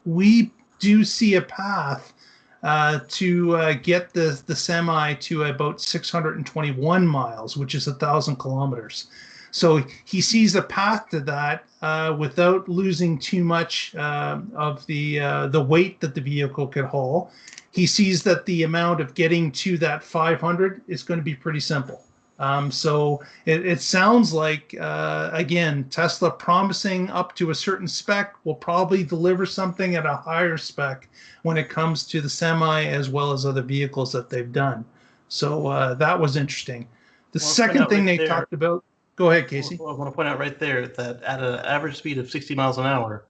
We do see a path to get the semi to about 621 miles, which is 1,000 kilometers. So he sees a path to that without losing too much of the weight that the vehicle could haul. He sees that the amount of getting to that 500 is going to be pretty simple. So it sounds like, again, Tesla promising up to a certain spec will probably deliver something at a higher spec when it comes to the semi as well as other vehicles that they've done. So that was interesting. The second thing they talked about, go ahead, Casey. I want to point out right there that at an average speed of 60 miles an hour,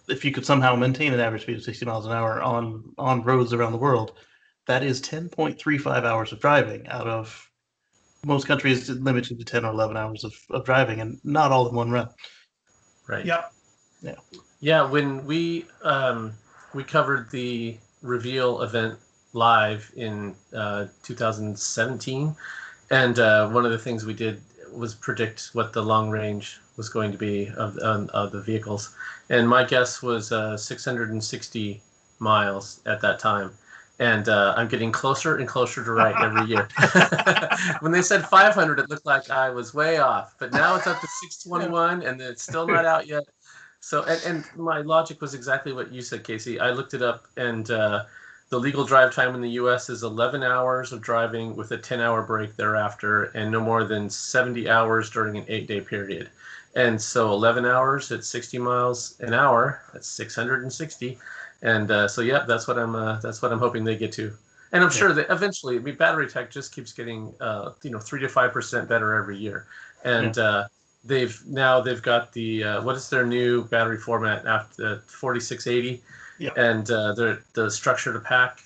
if you could somehow maintain an average speed of 60 miles an hour on roads around the world, that is 10.35 hours of driving out of most countries limited to 10 or 11 hours of driving, and not all in one run. Right. Yeah. Yeah. Yeah. When we covered the reveal event live in 2017, and one of the things we did was predict what the long range was going to be of the vehicles, and my guess was 660 miles at that time. And I'm getting closer and closer to right every year. When they said 500, it looked like I was way off. But now it's up to 621, and it's still not out yet. So, and my logic was exactly what you said, Casey. I looked it up, and the legal drive time in the U.S. is 11 hours of driving with a 10-hour break thereafter, and no more than 70 hours during an 8-day period. And so 11 hours at 60 miles an hour, that's 660. And so, yeah, that's what I'm hoping they get to, and I'm sure that eventually, battery tech just keeps getting 3 to 5% better every year, and they've got the what is their new battery format after 4680, and the structure to pack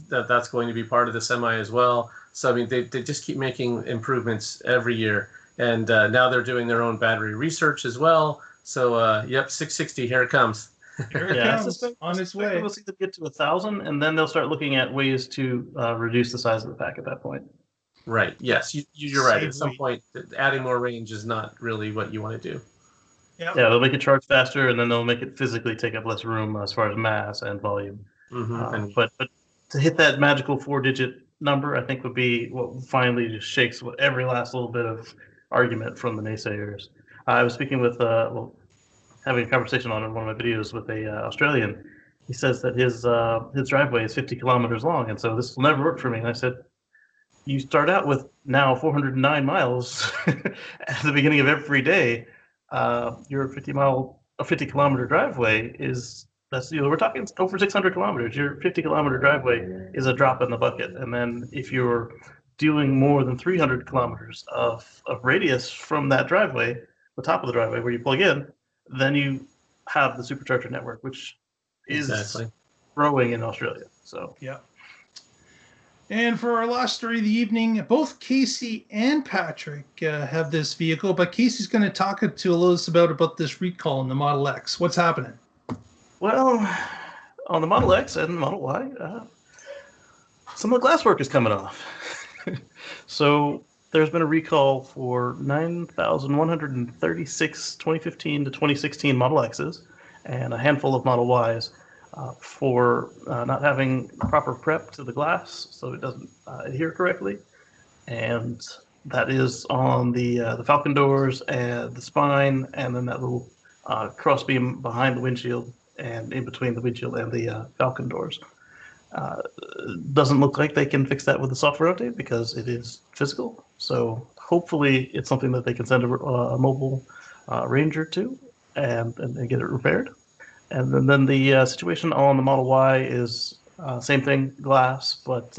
that's going to be part of the semi as well. So I mean, they just keep making improvements every year, and now they're doing their own battery research as well. So 660, here it comes. Here it comes on its way. We'll see them get to 1,000, and then they'll start looking at ways to reduce the size of the pack at that point. Right. Yes, you're right. At some point, adding more range is not really what you want to do. Yeah, they'll make it charge faster, and then they'll make it physically take up less room as far as mass and volume. But to hit that magical 4-digit number, I think would be what finally just shakes every last little bit of argument from the naysayers. I was speaking with having a conversation on one of my videos with a Australian. He says that his driveway is 50 kilometers long, and so this will never work for me. And I said, you start out with now 409 miles at the beginning of every day. Your 50 kilometer driveway we're talking over 600 kilometers. Your 50 kilometer driveway is a drop in the bucket. And then if you're doing more than 300 kilometers of radius from that driveway, the top of the driveway where you plug in, then you have the supercharger network, which is growing in Australia. So yeah. And for our last story of the evening, both Casey and Patrick have this vehicle, but Casey's going to talk to us about this recall in the Model X. What's happening? Well, on the Model X and the Model Y, some of the glasswork is coming off. So there's been a recall for 9,136 2015 to 2016 Model X's and a handful of Model Ys for not having proper prep to the glass, so it doesn't adhere correctly. And that is on the Falcon doors and the spine, and then that little crossbeam behind the windshield and in between the windshield and the Falcon doors. Doesn't look like they can fix that with a software update because it is physical. So hopefully it's something that they can send a mobile Ranger to and get it repaired. And then the situation on the Model Y is same thing, glass, but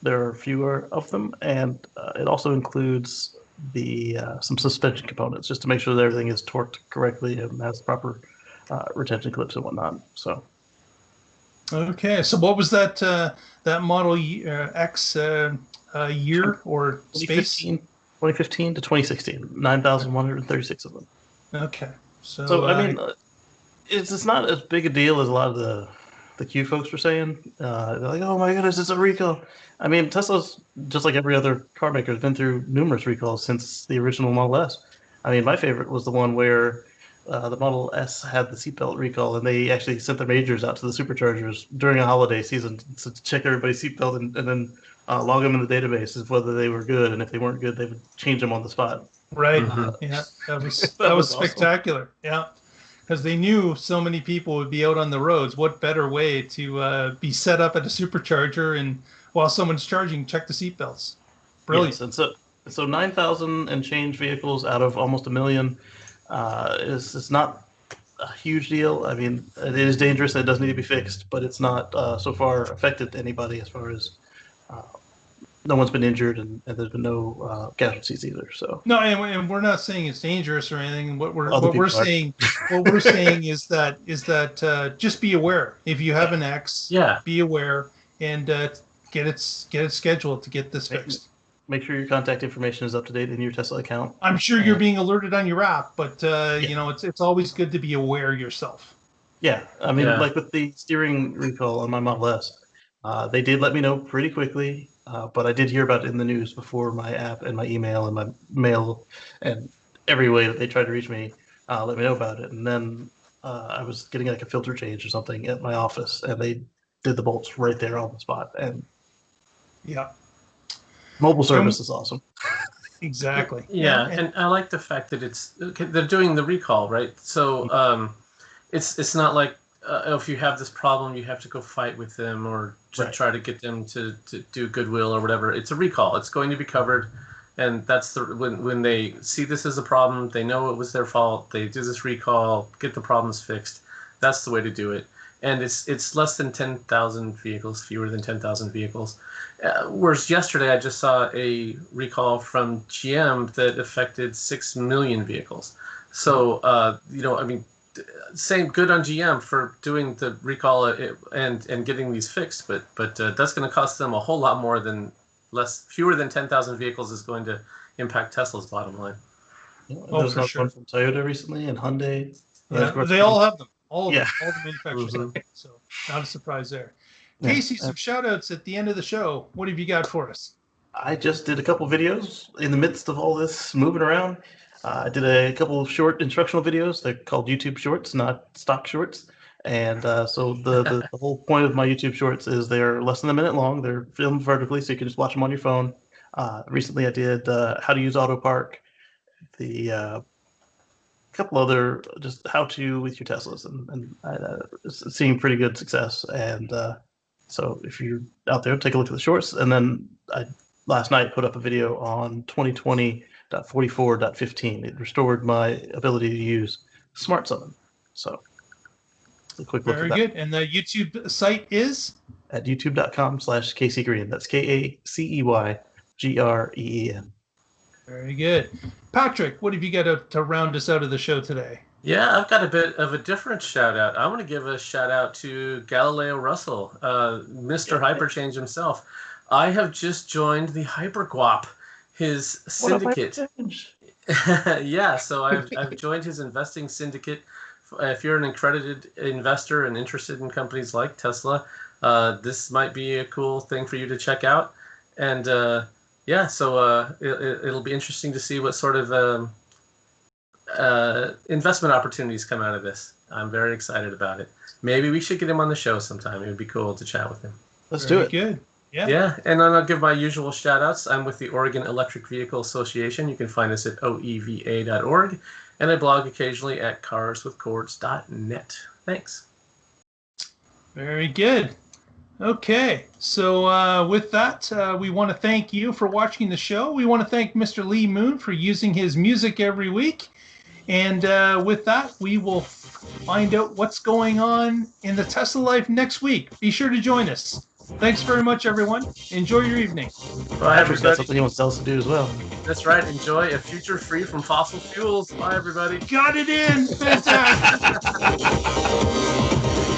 there are fewer of them, and it also includes some suspension components just to make sure that everything is torqued correctly and has proper retention clips and whatnot. So. Okay, so what was that Model X year or space? 2015 to 2016, 9,136 of them. Okay, so I mean, it's not as big a deal as a lot of the the Q folks were saying. They're like, "Oh my goodness, it's a recall." I mean, Tesla's just like every other car maker has been through numerous recalls since the original Model S. I mean, my favorite was the one where the Model S had the seatbelt recall, and they actually sent their majors out to the superchargers during a holiday season to check everybody's seatbelt and then log them in the database of whether they were good, and if they weren't good, they would change them on the spot. Right. Mhm. Yeah, that was That was spectacular. Yeah, because they knew so many people would be out on the roads. What better way to be set up at a supercharger and while someone's charging, check the seatbelts. Brilliant. Yes, and so 9,000 and change vehicles out of almost a million is not a huge deal. I mean, it is dangerous and it does need to be fixed, but it's not so far affected anybody as far as no one's been injured and there's been no casualties either. So No, and we're not saying it's dangerous or anything. What we're saying is that just be aware. If you have an X, be aware and get it scheduled to get this fixed. Make sure your contact information is up to date in your Tesla account. I'm sure you're being alerted on your app, but you know, it's always good to be aware yourself. Yeah, I mean, like with the steering recall on my Model S, they did let me know pretty quickly, but I did hear about it in the news before my app and my email and my mail and every way that they tried to reach me let me know about it. And then I was getting like a filter change or something at my office, and they did the bolts right there on the spot. And yeah, mobile service is awesome. Exactly. Yeah, and I like the fact that they're doing the recall, right? So it's not like if you have this problem, you have to go fight with them or to try to get them to do goodwill or whatever. It's a recall. It's going to be covered, and that's when they see this as a problem, they know it was their fault. They do this recall, get the problems fixed. That's the way to do it. And it's less than 10,000 vehicles, fewer than 10,000 vehicles. Whereas yesterday I just saw a recall from GM that affected 6 million vehicles. So you know, I mean, same good on GM for doing the recall and getting these fixed, but that's going to cost them a whole lot more than fewer than 10,000 vehicles is going to impact Tesla's bottom line. Yeah, for sure. One from Toyota recently and Hyundai. Yeah, they all have them. All of them, all the manufacturers have them. So not a surprise there. Casey, some shout outs at the end of the show. What have you got for us? I just did a couple videos in the midst of all this moving around. I did a couple of short instructional videos. They're called YouTube Shorts, not stock shorts. And so the whole point of my YouTube Shorts is they're less than a minute long. They're filmed vertically, so you can just watch them on your phone. Recently, I did how to use AutoPark, the couple other just how to with your Teslas, and seeing pretty good success. And so if you're out there, take a look at the shorts. And then I last night put up a video on 2020.44.15. It restored my ability to use Smart Summon. So a quick look at that. Very good. And the YouTube site is? At youtube.com/Casey Green. That's KACEYGREEN. Very good. Patrick, what have you got to round us out of the show today? Yeah, I've got a bit of a different shout out. I want to give a shout out to Galileo Russell, Mr. Hyperchange himself. I have just joined the Hyperguap, his syndicate. Yeah, so I've joined his investing syndicate. If you're an accredited investor and interested in companies like Tesla, this might be a cool thing for you to check out. And yeah, so it'll be interesting to see what sort of investment opportunities come out of this. I'm very excited about it. Maybe we should get him on the show sometime. It would be cool to chat with him. Let's do it. Good. Yeah. Yeah, and then I'll give my usual shout outs. I'm with the Oregon Electric Vehicle Association. You can find us at oeva.org. And I blog occasionally at carswithcords.net. Thanks. Very good. Okay, so with that, we want to thank you for watching the show. We want to thank Mr. Lee Moon for using his music every week. And with that, we will find out what's going on in the Tesla life next week. Be sure to join us. Thanks very much, everyone. Enjoy your evening. Bye, everybody. Got something he wants to tell us to do as well. That's right. Enjoy a future free from fossil fuels. Bye, everybody. Got it in. Fantastic.